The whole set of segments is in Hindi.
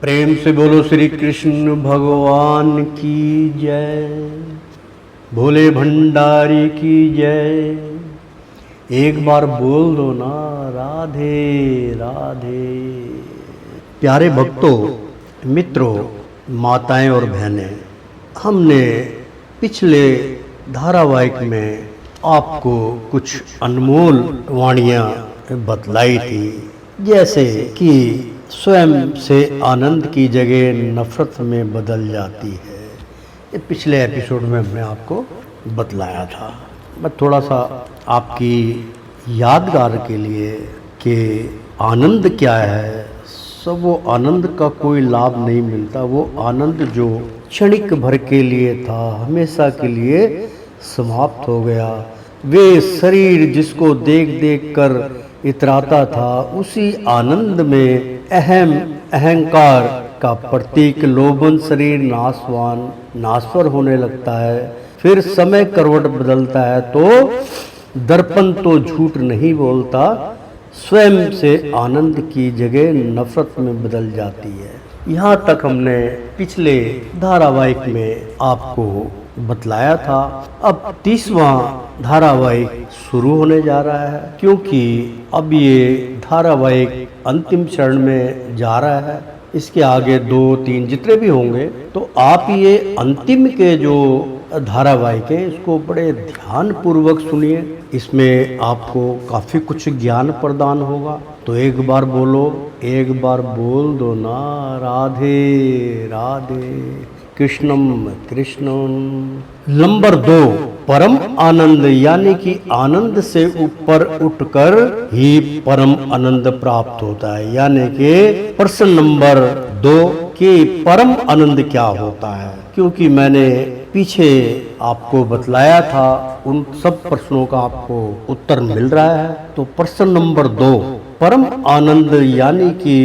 प्रेम से बोलो श्री कृष्ण भगवान की जय, भोले भंडारी की जय। एक बार बोल दो ना राधे राधे। प्यारे भक्तों, मित्रों, माताएं और बहनें, हमने पिछले धारावाहिक में आपको कुछ अनमोल वाणियाँ बतलाई थी, जैसे कि स्वयं से आनंद की जगह नफरत में बदल जाती है। ये पिछले एपिसोड में हमने आपको बतलाया था। मैं थोड़ा सा आपकी यादगार के लिए कि आनंद क्या है, सब वो आनंद का कोई लाभ नहीं मिलता। वो आनंद जो क्षणिक भर के लिए था, हमेशा के लिए समाप्त हो गया। वे शरीर जिसको देख देख कर इतराता था, उसी आनंद में अहंकार का प्रतीक लोभन शरीर नाशवान होने लगता है। फिर समय करवट बदलता है तो दर्पण तो झूठ नहीं बोलता, स्वयं से आनंद की जगह नफरत में बदल जाती है। यहाँ तक हमने पिछले धारावाहिक में आपको बतलाया था। अब 30वां धारावाहिक शुरू होने जा रहा है, क्योंकि अब ये धारावाहिक अंतिम चरण में जा रहा है। इसके आगे 2-3 जितने भी होंगे, तो आप ये अंतिम के जो धारावाहिक है इसको बड़े ध्यान पूर्वक सुनिए। इसमें आपको काफी कुछ ज्ञान प्रदान होगा। तो एक बार बोल दो ना राधे राधे, कृष्णम कृष्णम। नंबर 2, परम आनंद, यानी कि आनंद से ऊपर उठकर ही परम आनंद प्राप्त होता है। यानी कि प्रश्न नंबर 2 कि परम आनंद क्या होता है, क्योंकि मैंने पीछे आपको बतलाया था, उन सब प्रश्नों का आपको उत्तर मिल रहा है। तो प्रश्न नंबर 2, परम आनंद यानी कि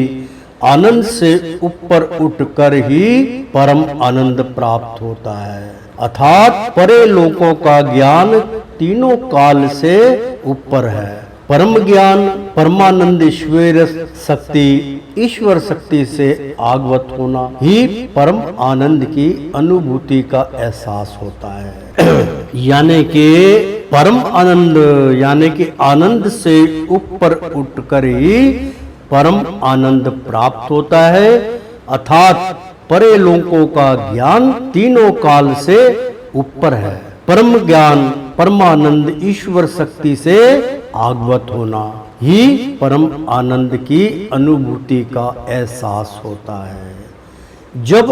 आनंद से ऊपर उठकर ही परम आनंद प्राप्त होता है, अर्थात परे लोकों का ज्ञान तीनों काल से ऊपर है। परम ज्ञान, परमानंद, ईश्वर शक्ति से आगवत होना ही परम आनंद की अनुभूति का एहसास होता है। यानी कि परम आनंद यानी कि आनंद से ऊपर उठकर ही परम आनंद प्राप्त होता है, अर्थात परे लोकों का ज्ञान तीनों काल से ऊपर है। परम ज्ञान, परमानंद, ईश्वर शक्ति से आगवत होना ही परम आनंद की अनुभूति का एहसास होता है। जब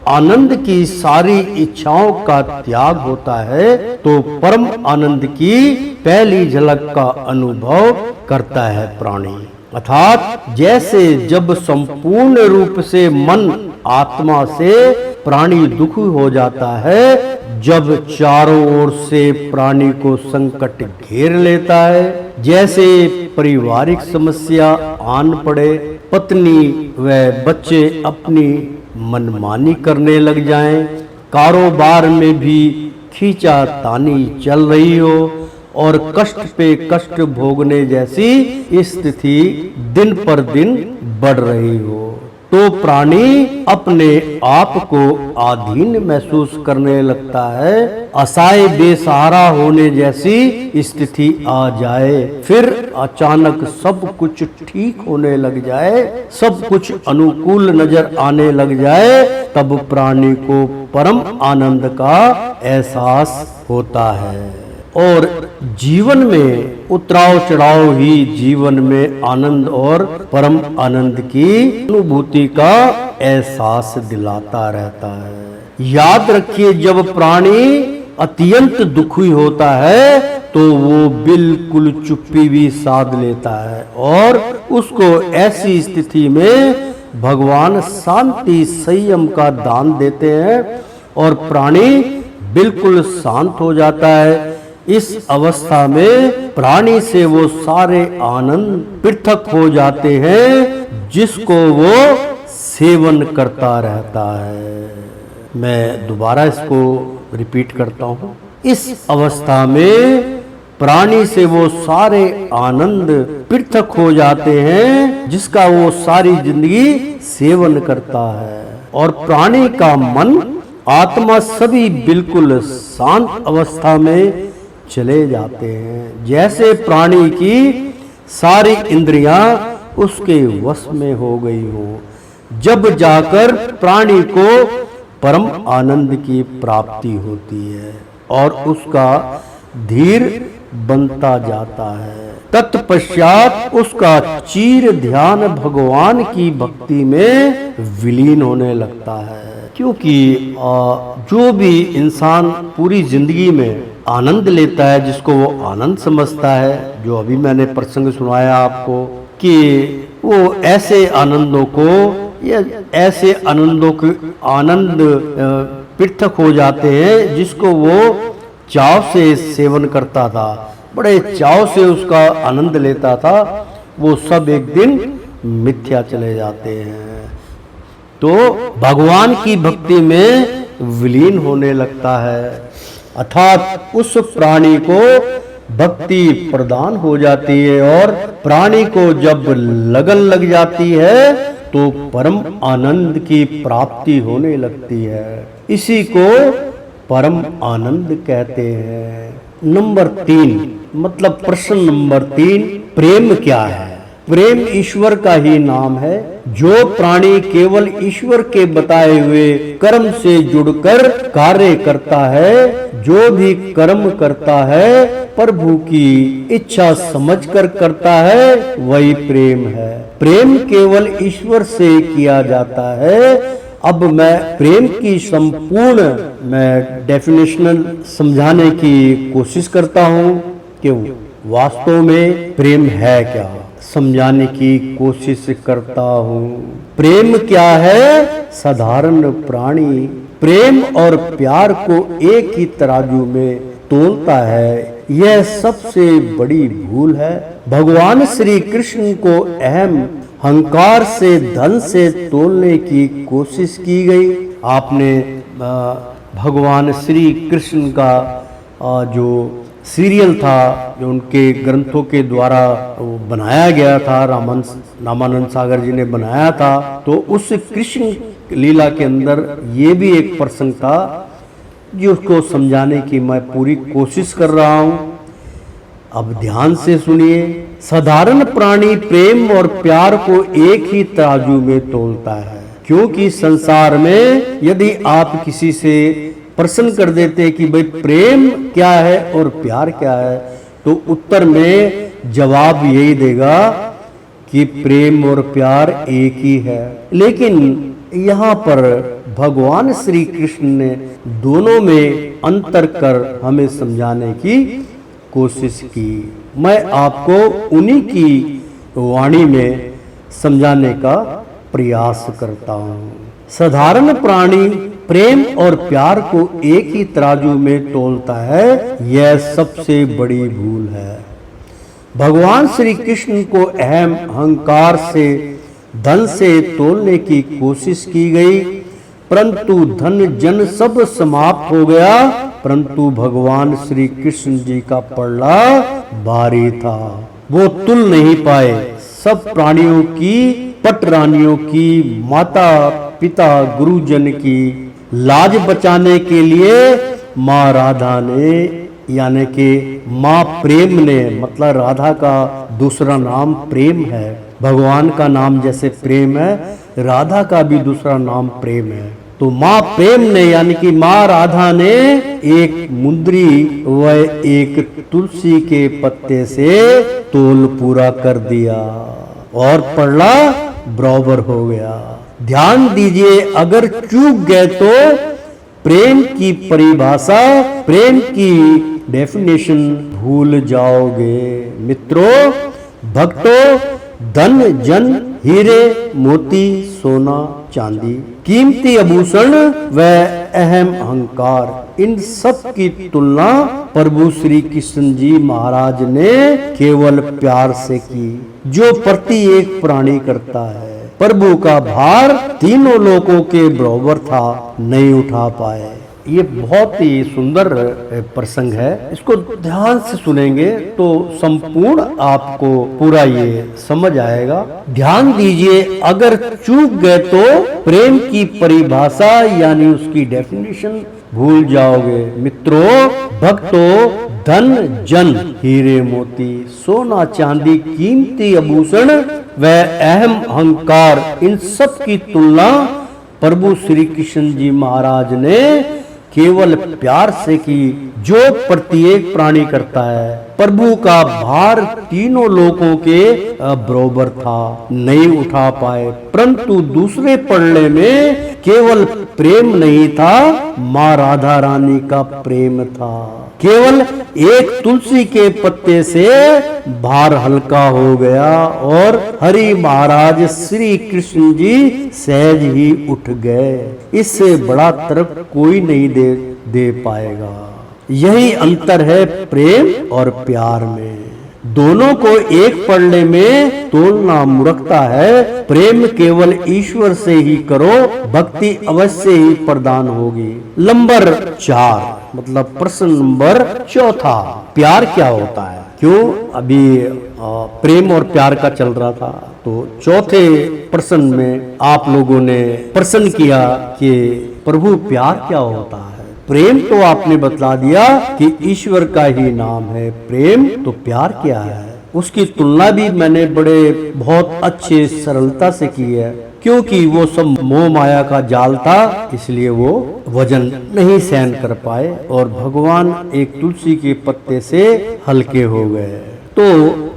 आनंद की सारी इच्छाओं का त्याग होता है तो परम आनंद की पहली झलक का अनुभव करता है प्राणी। अर्थात जैसे जब संपूर्ण रूप से मन आत्मा से प्राणी दुखी हो जाता है, जब चारों ओर से प्राणी को संकट घेर लेता है, जैसे पारिवारिक समस्या आन पड़े, पत्नी व बच्चे अपनी मनमानी करने लग जाएं, कारोबार में भी खींचातानी चल रही हो और कष्ट पे कष्ट भोगने जैसी स्थिति दिन पर दिन बढ़ रही हो, तो प्राणी अपने आप को अधीन महसूस करने लगता है। असहाय बेसहारा होने जैसी स्थिति आ जाए, फिर अचानक सब कुछ ठीक होने लग जाए, सब कुछ अनुकूल नजर आने लग जाए, तब प्राणी को परम आनंद का एहसास होता है। और जीवन में उतराव चढ़ाव ही जीवन में आनंद और परम आनंद की अनुभूति का एहसास दिलाता रहता है। याद रखिए, जब प्राणी अत्यंत दुखी होता है तो वो बिल्कुल चुप्पी भी साध लेता है, और उसको ऐसी स्थिति में भगवान शांति संयम का दान देते हैं और प्राणी बिल्कुल शांत हो जाता है। इस अवस्था में प्राणी से वो सारे आनंद पृथक हो जाते हैं जिसको वो सेवन करता रहता है। मैं दोबारा इसको रिपीट करता हूँ। इस अवस्था में प्राणी से वो सारे आनंद पृथक हो जाते हैं जिसका वो सारी जिंदगी सेवन करता है। और प्राणी का मन, आत्मा सभी बिल्कुल शांत अवस्था में चले जाते हैं, जैसे प्राणी की सारी इंद्रियां उसके वश में हो गई हो। जब जाकर प्राणी को परम आनंद की प्राप्ति होती है और उसका धीर बनता जाता है। तत्पश्चात उसका चीर ध्यान भगवान की भक्ति में विलीन होने लगता है। क्योंकि जो भी इंसान पूरी जिंदगी में आनंद लेता है, जिसको वो आनंद समझता है, जो अभी मैंने प्रसंग सुनाया आपको कि वो ऐसे आनंदों को या ऐसे आनंदों के आनंद पृथक हो जाते हैं जिसको वो चाव से सेवन करता था, बड़े चाव से उसका आनंद लेता था, वो सब एक दिन मिथ्या चले जाते हैं। तो भगवान की भक्ति में विलीन होने लगता है, अर्थात उस प्राणी को भक्ति प्रदान हो जाती है। और प्राणी को जब लगन लग जाती है तो परम आनंद की प्राप्ति होने लगती है। इसी को परम आनंद कहते हैं। नंबर 3, मतलब प्रश्न नंबर 3, प्रेम क्या है? प्रेम ईश्वर का ही नाम है। जो प्राणी केवल ईश्वर के बताए हुए कर्म से जुड़कर कार्य करता है, जो भी कर्म करता है प्रभु की इच्छा समझकर करता है, वही प्रेम है। प्रेम केवल ईश्वर से किया जाता है। अब मैं प्रेम की संपूर्ण डेफिनेशन समझाने की कोशिश करता हूँ कि वास्तव में प्रेम है क्या, समझाने की कोशिश करता हूँ। प्रेम क्या है? साधारण प्राणी प्रेम और प्यार को एक ही तराजू में तोलता है, यह सबसे बड़ी भूल है। भगवान श्री कृष्ण को अहम अहंकार से धन से तोलने की कोशिश की गई। आपने भगवान श्री कृष्ण का जो सीरियल था, जो उनके ग्रंथों के द्वारा बनाया गया था, रामानंद सागर जी ने बनाया था, तो उस कृष्ण लीला के अंदर ये भी एक प्रसंग था जिसको समझाने की मैं पूरी कोशिश कर रहा हूँ। अब ध्यान से सुनिए। साधारण प्राणी प्रेम और प्यार को एक ही तराजू में तोलता है, क्योंकि संसार में यदि आप किसी से प्रश्न कर देते कि भाई प्रेम क्या है और प्यार क्या है, तो उत्तर में जवाब यही देगा कि प्रेम और प्यार एक ही है। लेकिन यहाँ पर भगवान श्री कृष्ण ने दोनों में अंतर कर हमें समझाने की कोशिश की। मैं आपको उन्हीं की वाणी में समझाने का प्रयास करता हूँ। साधारण प्राणी प्रेम और प्यार को एक ही तराजू में तोलता है, यह सबसे बड़ी भूल है। भगवान श्री कृष्ण को अहम अहंकार से धन से तोलने की कोशिश की गई, परंतु धन जन सब समाप्त हो गया, परंतु भगवान श्री कृष्ण जी का पल्ला भारी था, वो तुल नहीं पाए। सब प्राणियों की, पटरानियों की, माता पिता गुरुजन की लाज बचाने के लिए माँ राधा ने, यानी कि माँ प्रेम ने, मतलब राधा का दूसरा नाम प्रेम है। भगवान का नाम जैसे प्रेम है, राधा का भी दूसरा नाम प्रेम है। तो माँ प्रेम ने, यानी कि माँ राधा ने एक मुंदरी व एक तुलसी के पत्ते से तोल पूरा कर दिया और पल्ला बराबर हो गया। ध्यान दीजिए, अगर चूक गए तो प्रेम की परिभाषा, प्रेम की डेफिनेशन भूल जाओगे। मित्रों, भक्तों, धन जन हीरे मोती सोना चांदी, कीमती आभूषण व अहम अहंकार, इन सब की तुलना प्रभु श्री कृष्ण जी महाराज ने केवल प्यार से की, जो प्रति एक प्राणी करता है। प्रभु का भार तीनों लोकों के बराबर था, नहीं उठा पाए। ये बहुत ही सुंदर प्रसंग है। इसको ध्यान से सुनेंगे तो संपूर्ण आपको पूरा ये समझ आएगा। ध्यान दीजिए, अगर चूक गए तो प्रेम की परिभाषा यानी उसकी डेफिनेशन भूल जाओगे। मित्रों, भक्तों, धन जन हीरे मोती सोना चांदी कीमती आभूषण व अहम अहंकार, इन सब की तुलना प्रभु श्री कृष्ण जी महाराज ने केवल प्यार से की, जो प्रत्येक प्राणी करता है। प्रभु का भार तीनों लोकों के बराबर था, नहीं उठा पाए, परंतु दूसरे पड़ने में केवल प्रेम नहीं था, माँ राधा रानी का प्रेम था। केवल एक तुलसी के पत्ते से भार हल्का हो गया और हरि महाराज श्री कृष्ण जी सहज ही उठ गए। इससे बड़ा तर्क कोई नहीं दे पाएगा। यही अंतर है प्रेम और प्यार में। दोनों को एक पड़ने में तोलना मूर्खता है। प्रेम केवल ईश्वर से ही करो, भक्ति अवश्य ही प्रदान होगी। नंबर 4 मतलब प्रश्न नंबर 4, प्यार क्या होता है? क्यों अभी प्रेम और प्यार का चल रहा था, तो चौथे प्रश्न में आप लोगों ने प्रश्न किया कि प्रभु प्यार क्या होता है। प्रेम तो आपने बतला दिया कि ईश्वर का ही नाम है प्रेम, तो प्यार क्या है उसकी तुलना भी मैंने बहुत अच्छे सरलता से की है, क्योंकि वो सब मोह माया का जाल था, इसलिए वो वजन नहीं सहन कर पाए और भगवान एक तुलसी के पत्ते से हल्के हो गए। तो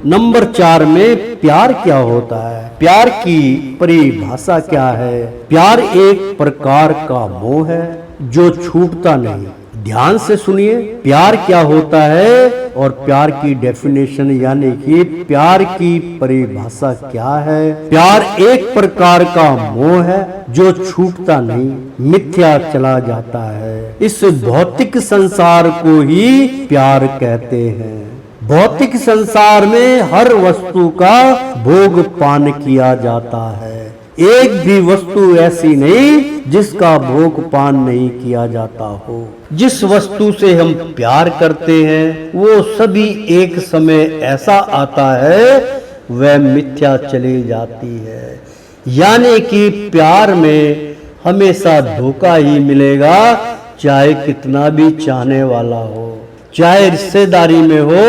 नंबर 4 में प्यार क्या होता है, प्यार की परिभाषा क्या है? प्यार एक प्रकार का मोह है जो छूटता नहीं। ध्यान से सुनिए, प्यार क्या होता है और प्यार की डेफिनेशन यानी कि प्यार की परिभाषा क्या है। प्यार एक प्रकार का मोह है जो छूटता नहीं, मिथ्या चला जाता है। इस भौतिक संसार को ही प्यार कहते हैं। भौतिक संसार में हर वस्तु का भोग पान किया जाता है। एक भी वस्तु ऐसी नहीं जिसका भोग पान नहीं किया जाता हो। जिस वस्तु से हम प्यार करते हैं वो सभी एक समय ऐसा आता है वह मिथ्या चली जाती है। यानी कि प्यार में हमेशा धोखा ही मिलेगा, चाहे कितना भी चाहने वाला हो, चाहे रिश्तेदारी में हो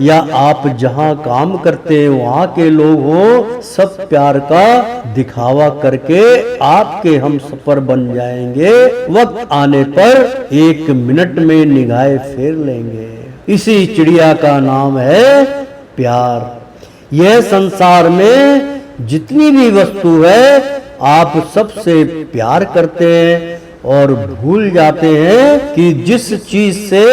या आप जहां काम करते हैं वहां के लोग हो, सब प्यार का दिखावा करके आपके हम सफर बन जाएंगे। वक्त आने पर 1 मिनट में निगाहें फेर लेंगे। इसी चिड़िया का नाम है प्यार। यह संसार में जितनी भी वस्तु है आप सबसे प्यार करते हैं और भूल जाते हैं कि जिस चीज से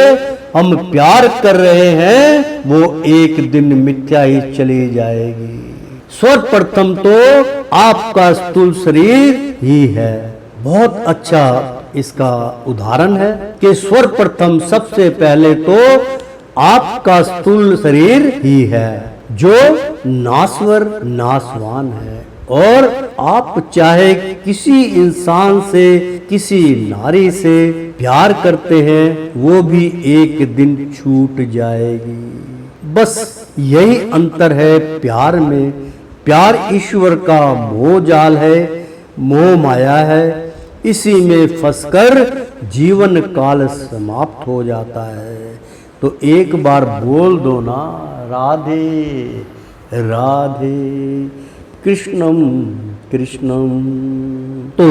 हम प्यार कर रहे हैं वो एक दिन मिथ्या ही चली जाएगी। सर्वप्रथम तो आपका स्थूल शरीर ही है। बहुत अच्छा इसका उदाहरण है कि सर्वप्रथम सबसे पहले तो आपका स्थूल शरीर ही है जो नाश्वर नाशवान है, और आप चाहे किसी इंसान से किसी नारी से प्यार करते हैं वो भी एक दिन छूट जाएगी। बस यही अंतर है प्यार में। प्यार ईश्वर का मोह जाल है, मोह माया है। इसी में फंसकर जीवन काल समाप्त हो जाता है। तो एक बार बोल दो ना, राधे राधे कृष्णम कृष्णम। तो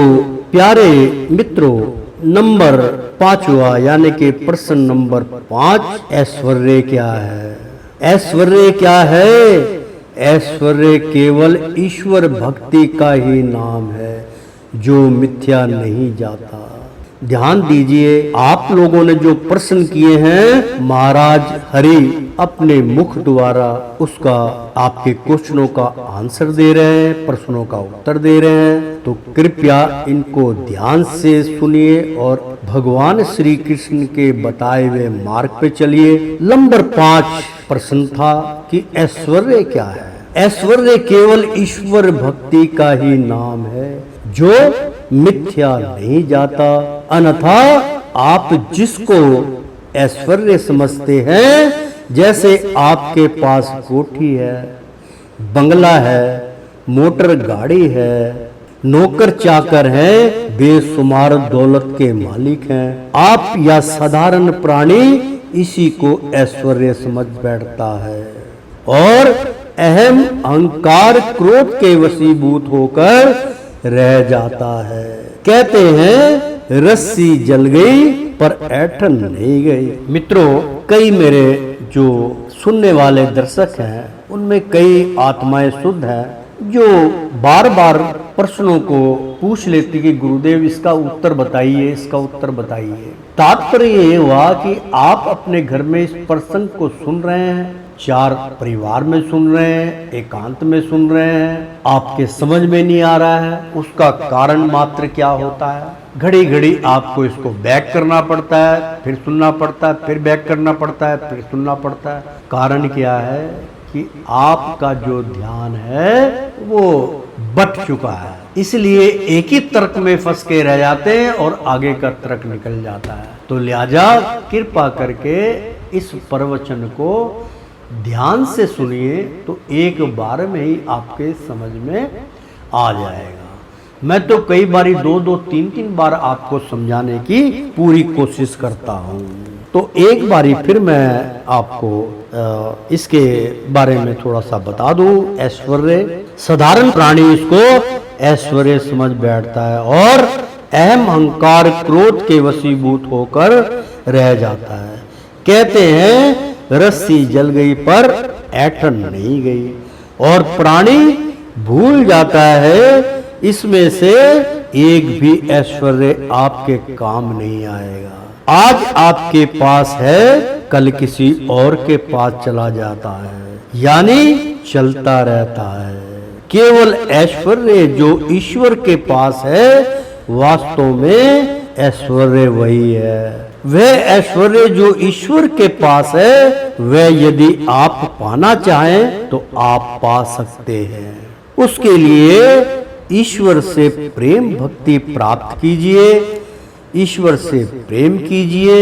प्यारे मित्रों, नंबर 5वां यानी कि प्रश्न नंबर 5, ऐश्वर्य क्या है? ऐश्वर्य क्या है? ऐश्वर्य केवल ईश्वर भक्ति का ही नाम है जो मिथ्या नहीं जाता। ध्यान दीजिए, आप लोगों ने जो प्रश्न किए हैं महाराज हरि अपने मुख द्वारा उसका आपके क्वेश्चनों का आंसर दे रहे हैं, प्रश्नों का उत्तर दे रहे हैं। तो कृपया इनको ध्यान से सुनिए और भगवान श्री कृष्ण के बताए हुए मार्ग पे चलिए। नंबर 5 प्रश्न था कि ऐश्वर्य क्या है? ऐश्वर्य केवल ईश्वर भक्ति का ही नाम है जो मिथ्या नहीं जाता, अन्यथा आप जिसको ऐश्वर्य समझते हैं, जैसे आपके पास कोठी है, बंगला है, मोटर गाड़ी है, नौकर चाकर हैं, बेशुमार दौलत के मालिक हैं, आप या साधारण प्राणी इसी को ऐश्वर्य समझ बैठता है और अहम अहंकार क्रोध के वशीभूत होकर रह जाता है। कहते हैं रस्सी जल गई पर ऐंठन नहीं गई। मित्रों, कई मेरे जो सुनने वाले दर्शक हैं उनमें कई आत्माएं शुद्ध हैं जो बार बार प्रश्नों को पूछ लेती कि गुरुदेव इसका उत्तर बताइए, इसका उत्तर बताइए। तात्पर्य ये हुआ कि आप अपने घर में इस प्रसंग को सुन रहे हैं, चार परिवार में सुन रहे हैं, एकांत में सुन रहे हैं, आपके समझ में नहीं आ रहा है, उसका कारण मात्र क्या होता है। घड़ी घड़ी आपको इसको बैक करना पड़ता है, फिर सुनना पड़ता है, फिर बैक करना पड़ता है, फिर सुनना पड़ता है। कारण क्या है कि आपका जो ध्यान है वो बट चुका है, इसलिए एक ही तर्क में फंस के रह जाते हैं और आगे का तर्क निकल जाता है। तो लिहाजा कृपा करके इस प्रवचन को ध्यान से सुनिए तो एक बार में ही आपके समझ में आ जाएगा। मैं तो कई बारी दो तीन बार आपको समझाने की पूरी कोशिश करता हूँ। तो एक बारी फिर मैं आपको इसके बारे में थोड़ा सा बता दूं। ऐश्वर्य, साधारण प्राणी इसको ऐश्वर्य समझ बैठता है और अहम अहंकार क्रोध के वशीभूत होकर रह जाता है। कहते हैं रस्सी जल गई पर ऐंठन नहीं गई, और प्राणी भूल जाता है इसमें से एक भी ऐश्वर्य आपके काम नहीं आएगा। आज आपके पास है, कल किसी और के पास चला जाता है, यानी चलता रहता है। केवल ऐश्वर्य जो ईश्वर के पास है, वास्तव में ऐश्वर्य वही है। वह ऐश्वर्य जो ईश्वर के पास है, वह यदि आप पाना चाहें तो आप पा सकते हैं। उसके लिए ईश्वर से प्रेम भक्ति प्राप्त कीजिए, ईश्वर से प्रेम कीजिए।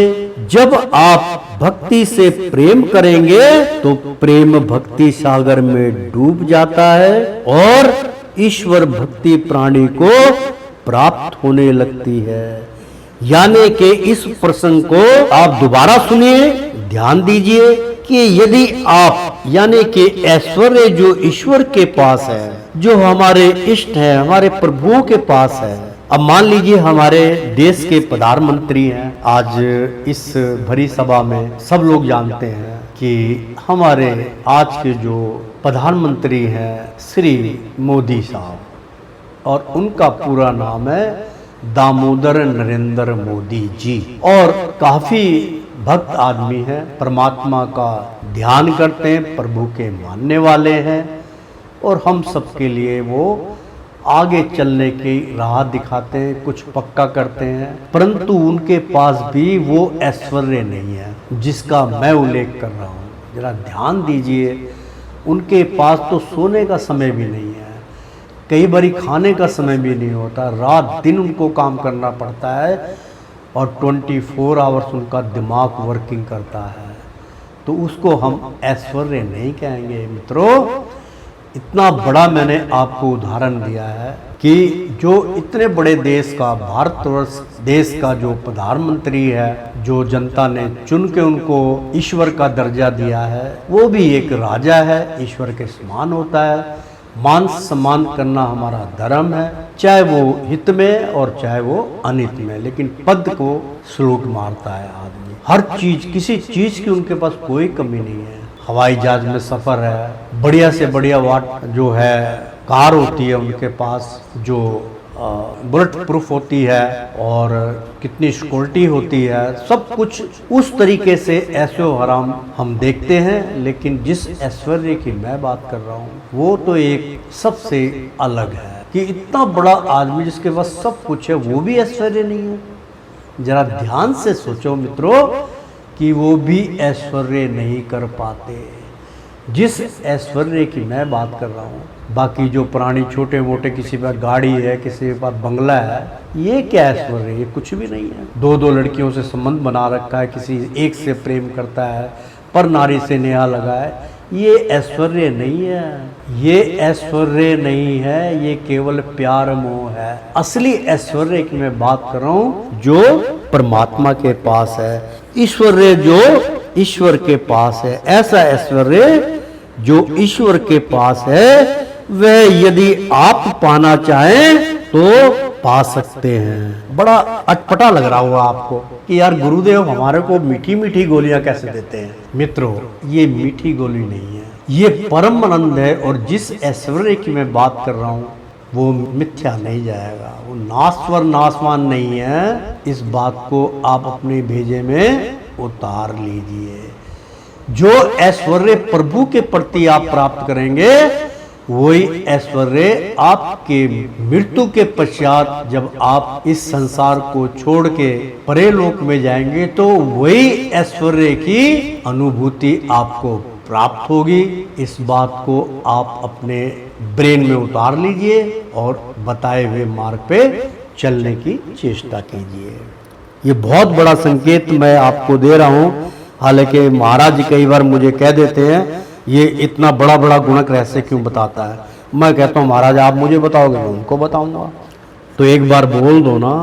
जब आप भक्ति से प्रेम करेंगे तो प्रेम भक्ति सागर में डूब जाता है और ईश्वर भक्ति प्राणी को प्राप्त होने लगती है। यानी कि इस प्रसंग को आप दोबारा सुनिए, ध्यान दीजिए कि यदि आप, यानी कि ऐश्वर्य जो ईश्वर के पास है, जो हमारे इष्ट है, हमारे प्रभुओं के पास है। अब मान लीजिए हमारे देश के प्रधानमंत्री हैं, आज इस भरी सभा में सब लोग जानते हैं कि हमारे आज के जो प्रधानमंत्री हैं श्री मोदी साहब, और उनका पूरा नाम है दामोदर नरेंद्र मोदी जी, और काफी भक्त आदमी हैं, परमात्मा का ध्यान करते हैं, प्रभु के मानने वाले हैं, और हम सबके लिए वो आगे चलने की राह दिखाते हैं, कुछ पक्का करते हैं। परंतु उनके पास भी वो ऐश्वर्य नहीं है जिसका मैं उल्लेख कर रहा हूँ। जरा ध्यान दीजिए, उनके पास तो सोने का समय भी नहीं है, कई बारी खाने का समय भी नहीं होता, रात दिन उनको काम करना पड़ता है और 24 आवर्स उनका दिमाग वर्किंग करता है। तो उसको हम ऐश्वर्य नहीं कहेंगे। मित्रों, इतना बड़ा मैंने आपको उदाहरण दिया है कि जो इतने बड़े देश का, भारतवर्ष देश का जो प्रधानमंत्री है, जो जनता ने चुन के उनको ईश्वर का दर्जा दिया है, वो भी एक राजा है, ईश्वर के समान होता है। मान सम्मान करना हमारा धर्म है, चाहे वो हित में और चाहे वो अनित में, लेकिन पद को सलूट मारता है आदमी। हर चीज, किसी चीज की उनके पास कोई कमी नहीं है। हवाई जहाज में सफर है, बढ़िया से बढ़िया वाट जो है कार होती है उनके पास, जो बुलेट प्रूफ होती है, और कितनी सिक्योरिटी होती है, सब कुछ उस तरीके से ऐशो आराम हम देखते हैं। लेकिन जिस ऐश्वर्य की मैं बात कर रहा हूँ वो तो एक सबसे अलग है कि इतना बड़ा आदमी जिसके पास सब कुछ है, वो भी ऐश्वर्य नहीं है। जरा ध्यान से सोचो मित्रों कि वो भी ऐश्वर्य नहीं कर पाते। जिस ऐश्वर्य की मैं बात कर रहा हूँ, बाकी जो प्राणी छोटे मोटे, किसी पर गाड़ी है, किसी पर बंगला है, ये क्या ऐश्वर्य? ये कुछ भी नहीं है। दो दो लड़कियों से संबंध बना रखा है, किसी एक से प्रेम करता है, पर नारी से नेहा लगा है, ये ऐश्वर्य नहीं है। ये ऐश्वर्य नहीं है, ये केवल प्यार मोह है। असली ऐश्वर्य की मैं बात कर रहा हूँ जो परमात्मा के पास है, ऐश्वर्य जो ईश्वर के पास है। ऐसा ऐश्वर्य जो ईश्वर के पास है, वह यदि आप पाना चाहें तो पा सकते हैं। बड़ा अटपटा लग रहा होगा आपको कि यार गुरुदेव हमारे को मीठी मीठी गोलियां कैसे देते हैं। मित्रों, ये मीठी गोली नहीं है, ये परम आनंद है। और जिस ऐश्वर्य की मैं बात कर रहा हूँ वो मिथ्या नहीं जाएगा, वो नाश्वर नाशवान नहीं है। इस बात को आप अपने भेजे में उतार लीजिए। जो ऐश्वर्य प्रभु के प्रति आप प्राप्त करेंगे, वही ऐश्वर्य आपके मृत्यु के पश्चात जब आप इस संसार को छोड़ के परेलोक में जाएंगे, तो वही ऐश्वर्य की अनुभूति आपको प्राप्त होगी। इस बात को आप अपने ब्रेन में उतार लीजिए और बताए हुए मार्ग पे चलने की चेष्टा कीजिए। ये बहुत बड़ा संकेत मैं आपको दे रहा हूँ। हालांकि महाराज जी कई बार मुझे कह देते हैं ये इतना बड़ा बड़ा गुणक रहस्य क्यों बताता है। मैं कहता हूँ महाराज आप मुझे बताओगे, मैं उनको बताऊंगा। तो एक बार बोल दो ना,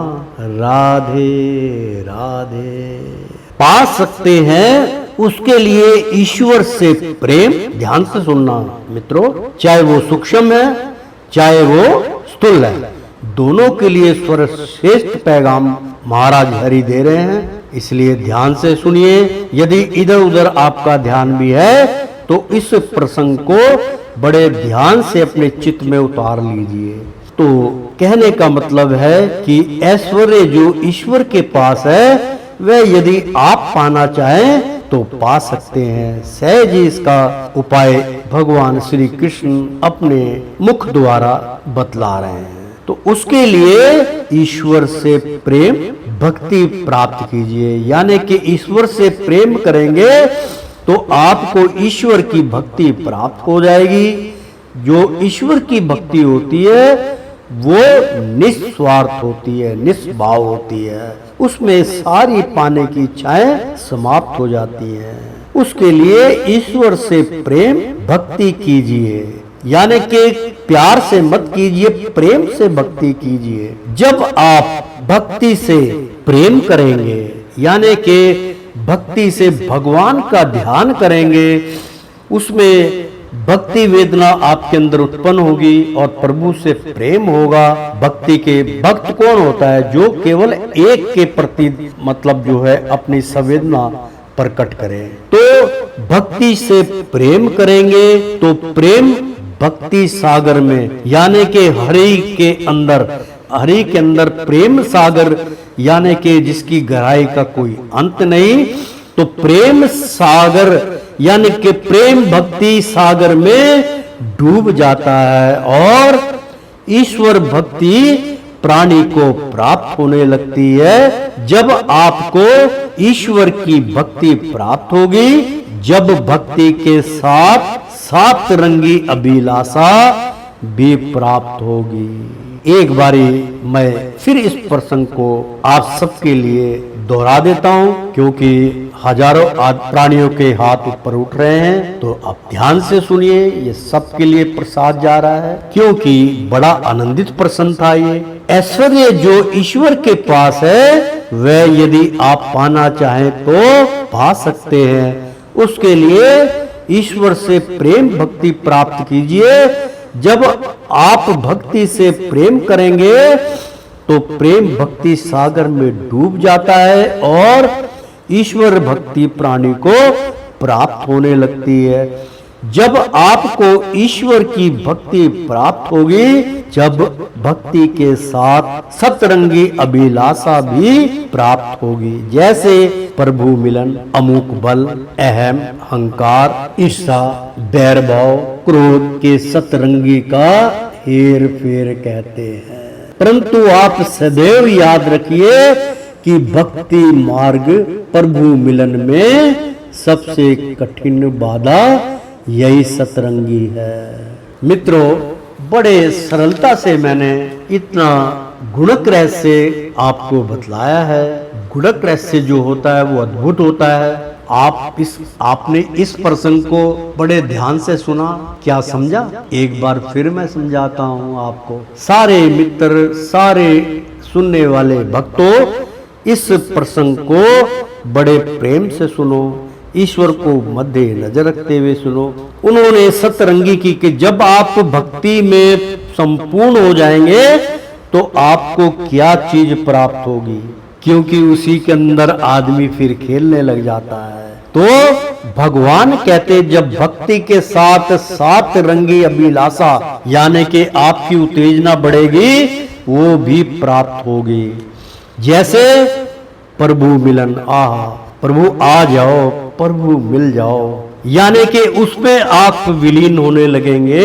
राधे राधे। पा सकते हैं उसके लिए ईश्वर से प्रेम। ध्यान से सुनना मित्रों, चाहे वो सूक्ष्म है चाहे वो स्थूल है, दोनों के लिए सर्वश्रेष्ठ पैगाम महाराज हरि दे रहे हैं। इसलिए ध्यान से सुनिए। यदि इधर उधर आपका ध्यान भी है तो इस प्रसंग को बड़े ध्यान से अपने चित्त में उतार लीजिए। तो कहने का मतलब है कि ऐश्वर्य जो ईश्वर के पास है, वह यदि आप पाना चाहें तो पा सकते हैं। सहज ही इसका उपाय भगवान श्री कृष्ण अपने मुख द्वारा बतला रहे हैं। तो उसके लिए ईश्वर से प्रेम भक्ति प्राप्त कीजिए। यानी कि ईश्वर से प्रेम करेंगे तो आपको ईश्वर की भक्ति प्राप्त हो जाएगी। जो ईश्वर की भक्ति होती है वो निस्वार्थ होती है, निस्भाव होती है। उसमें सारी पाने की इच्छाएं समाप्त हो जाती हैं। उसके लिए ईश्वर से प्रेम भक्ति कीजिए। यानी कि प्यार से मत कीजिए, प्रेम से भक्ति कीजिए। जब आप भक्ति से प्रेम करेंगे, यानी कि भक्ति से भगवान का ध्यान करेंगे, उसमें भक्ति वेदना आपके अंदर उत्पन्न होगी और प्रभु से प्रेम होगा। भक्ति के भक्त कौन होता है? जो केवल एक के प्रति मतलब जो है अपनी संवेदना प्रकट करे। तो भक्ति से प्रेम करेंगे तो प्रेम भक्ति सागर में, यानी कि हरि के अंदर प्रेम सागर, यानी कि जिसकी गहराई का कोई अंत नहीं। तो प्रेम सागर यानी कि प्रेम भक्ति सागर में डूब जाता है और ईश्वर भक्ति प्राणी को प्राप्त होने लगती है। जब आपको ईश्वर की भक्ति प्राप्त होगी, जब भक्ति के साथ सात रंगी अभिलाषा भी प्राप्त होगी। एक बारी मैं फिर इस प्रसंग को आप सबके लिए दोहरा देता हूं, क्योंकि हजारों प्राणियों के हाथ ऊपर उठ रहे हैं। तो आप ध्यान से सुनिए, ये सबके लिए प्रसाद जा रहा है, क्योंकि बड़ा आनंदित प्रसंग था ये। ऐश्वर्य जो ईश्वर के पास है, वह यदि आप पाना चाहें तो पा सकते हैं। उसके लिए ईश्वर से प्रेम भक्ति प्राप्त कीजिए। जब आप भक्ति से प्रेम करेंगे तो प्रेम भक्ति सागर में डूब जाता है और ईश्वर भक्ति प्राणी को प्राप्त होने लगती है। जब आपको ईश्वर की भक्ति प्राप्त होगी, जब भक्ति के साथ सतरंगी अभिलाषा भी प्राप्त होगी, जैसे प्रभु मिलन, अमुक बल, अहम, अहंकार, ईर्षा, बैर भाव, क्रोध के सतरंगी का हेर फेर कहते हैं। परंतु आप सदैव याद रखिए कि भक्ति मार्ग प्रभु मिलन में सबसे कठिन बाधा यही सतरंगी है। मित्रों, बड़े सरलता से मैंने इतना गुणक रहस्य आपको बतलाया है। गुणक रहस्य जो होता है वो अद्भुत होता है। आपने इस प्रसंग को बड़े ध्यान से सुना, क्या समझा? एक बार फिर मैं समझाता हूँ आपको। सारे मित्र, सारे सुनने वाले भक्तों, इस प्रसंग को बड़े प्रेम से सुनो, ईश्वर को मध्य नजर रखते हुए सुनो। उन्होंने सतरंगी की कि जब आप भक्ति में संपूर्ण हो जाएंगे तो आपको क्या चीज प्राप्त होगी, क्योंकि उसी के अंदर आदमी फिर खेलने लग जाता है। तो भगवान कहते जब भक्ति के साथ सात रंगी अभिलाषा यानी कि आपकी उत्तेजना बढ़ेगी, वो भी प्राप्त होगी। जैसे प्रभु मिलन, प्रभु आ जाओ, प्रभु मिल जाओ, यानी कि उसमें आप विलीन होने लगेंगे।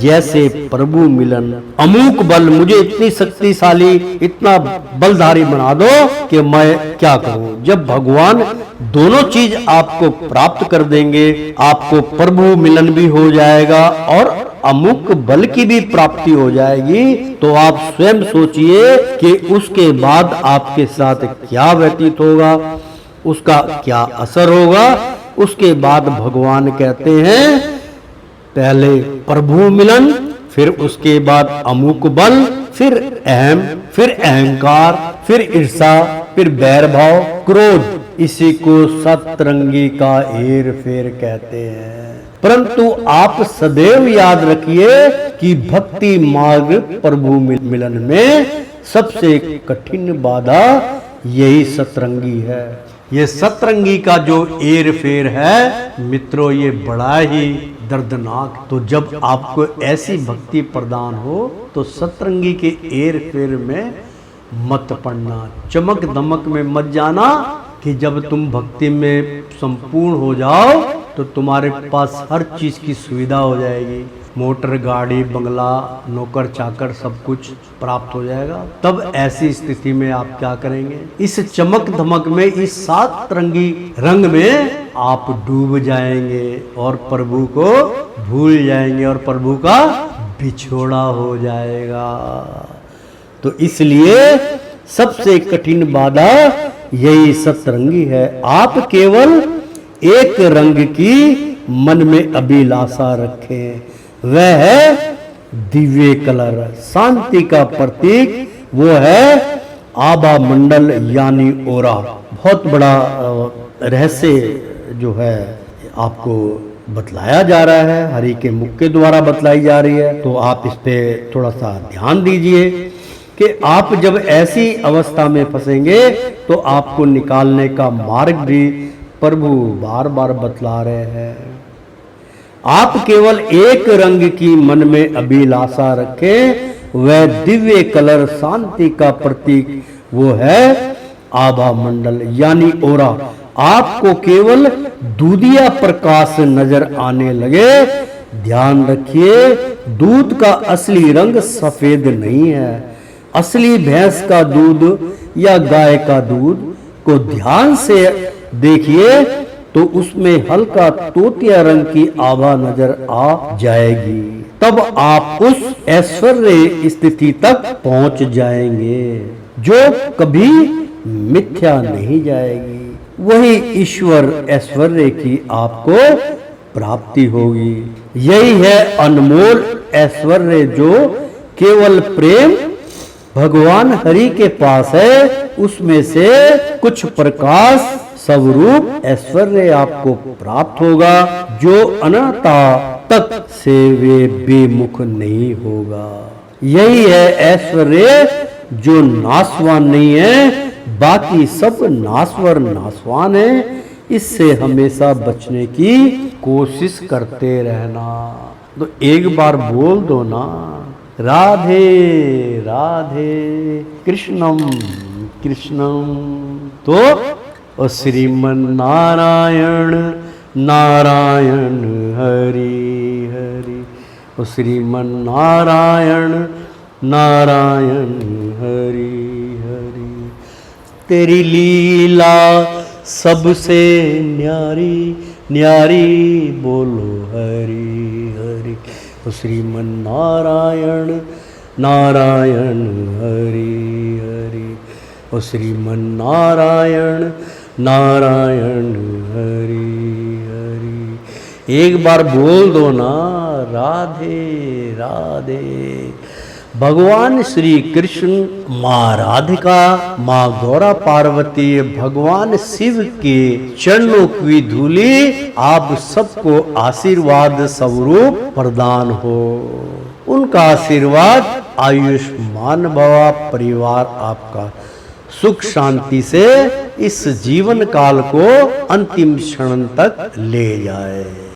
जैसे प्रभु मिलन, अमूक बल, मुझे इतनी शक्तिशाली, इतना बलधारी बना दो कि मैं क्या करूं। जब भगवान दोनों चीज आपको प्राप्त कर देंगे, आपको प्रभु मिलन भी हो जाएगा और अमुक बल की भी प्राप्ति हो जाएगी, तो आप स्वयं सोचिए कि उसके बाद आपके साथ क्या व्यतीत होगा, उसका क्या असर होगा। उसके बाद भगवान कहते हैं पहले प्रभु मिलन, फिर उसके बाद अमुक बल, फिर अहम, फिर अहंकार, फिर ईर्षा, फिर बैर भाव, क्रोध। इसी को सतरंगी का हेर फेर कहते हैं। परंतु आप सदैव याद रखिए कि भक्ति मार्ग प्रभु मिलन में सबसे कठिन बाधा यही सतरंगी है। ये सतरंगी का जो एर फेर है मित्रों, ये बड़ा ही दर्दनाक। तो जब आपको ऐसी भक्ति प्रदान हो तो सतरंगी के एर फेर में मत पड़ना, चमक दमक में मत जाना कि जब तुम भक्ति में संपूर्ण हो जाओ तो तुम्हारे पास हर चीज की सुविधा हो जाएगी, मोटर, गाड़ी, बंगला, नौकर चाकर सब कुछ प्राप्त हो जाएगा। तब ऐसी स्थिति में आप क्या करेंगे? इस चमक धमक में, इस सात रंगी रंग में आप डूब जाएंगे और प्रभु को भूल जाएंगे और प्रभु का बिछोड़ा हो जाएगा। तो इसलिए सबसे कठिन बाधा यही सतरंगी है। आप केवल एक रंग की मन में अभिलाषा रखें, वह है दिव्य कलर, शांति का प्रतीक, वो है आभा मंडल यानी ओरा। बहुत बड़ा रहस्य जो है आपको बतलाया जा रहा है, हरि के मुख के द्वारा बतलाई जा रही है। तो आप इस पे थोड़ा सा ध्यान दीजिए कि आप जब ऐसी अवस्था में फंसेंगे तो आपको निकालने का मार्ग भी प्रभु बार बार बतला रहे हैं। आप केवल एक रंग की मन में अभिलाषा रखें, वह दिव्य कलर, शांति का प्रतीक, वो है आभा मंडल यानी ओरा। आपको केवल दूधिया प्रकाश नजर आने लगे। ध्यान रखिए, दूध का असली रंग सफेद नहीं है। असली भैंस का दूध या गाय का दूध को ध्यान से देखिए तो उसमें हल्का तोतिया रंग की आभा नजर आ जाएगी। तब आप उस ऐश्वर्य स्थिति तक पहुंच जाएंगे जो कभी मिथ्या नहीं जाएगी। वही ईश्वर ऐश्वर्य की आपको प्राप्ति होगी। यही है अनमोल ऐश्वर्य जो केवल प्रेम भगवान हरि के पास है। उसमें से कुछ प्रकाश स्वरूप ऐश्वर्य आपको प्राप्त होगा जो अनंता तक से वे बेमुख नहीं होगा। यही है ऐश्वर्य जो नाशवान नहीं है, बाकी सब नाशवर नाशवान है। इससे हमेशा बचने की कोशिश करते रहना। तो एक बार बोल दो ना, राधे राधे कृष्णम कृष्णम। तो श्रीमन नारायण नारायण हरि हरि, श्रीमन नारायण नारायण हरि हरि। तेरी लीला सबसे न्यारी न्यारी बोलो हरि हरि। ओ श्रीमन नारायण नारायण हरि हरि। ओ श्रीमन नारायण नारायण हरि हरि। एक बार बोल दो ना राधे राधे। भगवान श्री कृष्ण, माँ राधिका, माँ गौरा पार्वती, भगवान शिव के चरणों की धूली आप सबको आशीर्वाद स्वरूप प्रदान हो। उनका आशीर्वाद आयुष्मान भवा, परिवार आपका सुख शांति से इस जीवन काल को अंतिम क्षण तक ले जाए।